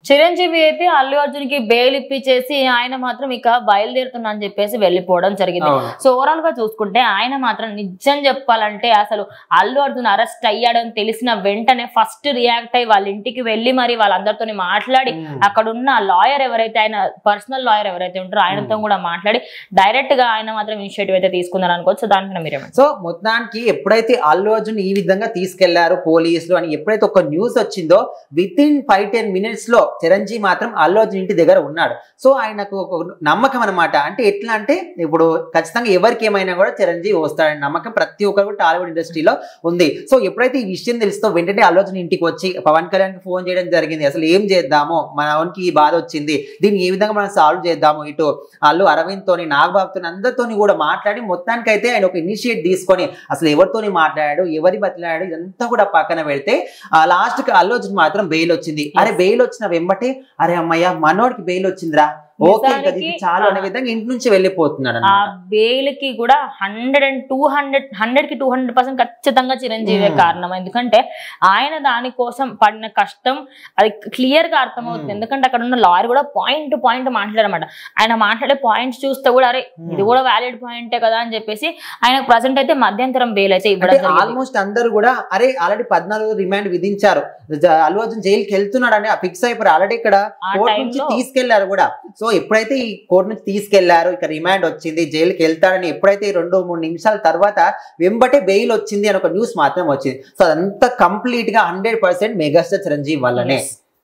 చిరంజీవి అయితే అల్లు అర్జున్ కి బెయిల్ ఇప్పించేసి ఆయన మాత్రం ఇక బయలుదేరుతున్నా అని చెప్పేసి వెళ్ళిపోవడం జరిగింది. సో ఓవరాల్ గా చూసుకుంటే ఆయన మాత్రం నిజం చెప్పాలంటే అసలు అల్లు అర్జున్ అరెస్ట్ అయ్యాడని తెలిసిన వెంటనే ఫస్ట్ రియాక్ట్ అయ్యి వాళ్ళ ఇంటికి వెళ్ళి మరి వాళ్ళందరితో మాట్లాడి అక్కడ ఉన్న లాయర్ ఎవరైతే ఆయన పర్సనల్ లాయర్ ఎవరైతే ఉంటారో ఆయనతో కూడా మాట్లాడి డైరెక్ట్ గా ఆయన మాత్రం ఇనిషియేటివ్ అయితే తీసుకున్నారు అనుకోవచ్చు. సో దానికి మీరేమంటారు? సో మొత్తానికి ఎప్పుడైతే అల్లు అర్జున్ ఈ విధంగా తీసుకెళ్లారు పోలీసులు అని ఎప్పుడైతే ఒక న్యూస్ వచ్చిందో విత్ ఇన్ 5-10 minutes లో చిరంజీవి మాత్రం అల్లు అర్జున్ ఇంటి దగ్గర ఉన్నాడు. సో ఆయనకు ఒక నమ్మకం అనమాట. అంటే ఎట్లా అంటే ఇప్పుడు ఖచ్చితంగా ఎవరికి ఏమైనా కూడా చిరంజీవి వస్తాడని నమ్మకం ప్రతి ఒక్కరు కూడా టాలీవుడ్ ఇండస్ట్రీలో ఉంది. సో ఎప్పుడైతే ఈ విషయం తెలుస్తో వెంటనే అల్లు అర్జున్ ఇంటికి వచ్చి పవన్ కళ్యాణ్కి ఫోన్ చేయడం జరిగింది. అసలు ఏం చేద్దాము, మన ఓన్కి ఈ బాధ వచ్చింది, దీన్ని ఏ విధంగా మనం సాల్వ్ చేద్దాము, ఇటు అల్లు అరవింద్ తోని నాగబాబుతో అందరితోని కూడా మాట్లాడి మొత్తానికి అయితే ఆయన ఒక ఇనిషియేట్ తీసుకొని అసలు ఎవరితోని మాట్లాడాడు, ఎవరి బతిలాడాడు ఇదంతా కూడా పక్కన పెడితే లాస్ట్ కి అల్లు అర్జున్ మాత్రం బెయిల్ వచ్చింది. అరే బెయిల్ వచ్చిన వెంబటే అరే అమ్మయ్య మనోడికి బెయిల్ వచ్చిందిరా, ఓకే చాలు అనే విధంగా ఇంటి నుంచి వెళ్ళిపోతున్నాడు. ఆ బెయిల్ కి కూడా 100% ఖచ్చితంగా చిరంజీవి కారణం. ఎందుకంటే ఆయన దానికోసం పడిన కష్టం అది క్లియర్ గా అర్థమవుతుంది. ఎందుకంటే అక్కడ ఉన్న లాయర్ కూడా పాయింట్ టు పాయింట్ మాట్లాడారన్నమాట. ఆయన మాట్లాడే పాయింట్స్ చూస్తే కూడా అరే ఇది కూడా వ్యాలిడ్ పాయింటే కదా అని చెప్పేసి ఆయన ప్రజెంట్ అయితే మధ్యంతరం బెయిల్ అయితే ఇవ్వడం. ఆల్మోస్ట్ అందరూ కూడా అరే ఆల్రెడీ 14 రిమాండ్ విధించారు, అల్లు అర్జున్ జైలుకి వెళ్తున్నాడు అని ఫిక్స్ అయిపోయారు. ఆల్రెడీ ఇక్కడ కోర్టు నుంచి తీసుకెళ్లారు కూడా. సో ఎప్పుడైతే ఈ కోర్టు నుంచి తీసుకెళ్లారు, ఇక రిమాండ్ వచ్చింది, జైలుకి వెళ్తాడని ఎప్పుడైతే 2-3 నిమిషాల తర్వాత వెంబటే బెయిల్ వచ్చింది అని ఒక న్యూస్ మాత్రం వచ్చింది. సో అదంతా కంప్లీట్ గా 100% మెగాస్టార్ చిరంజీవి వల్లనే.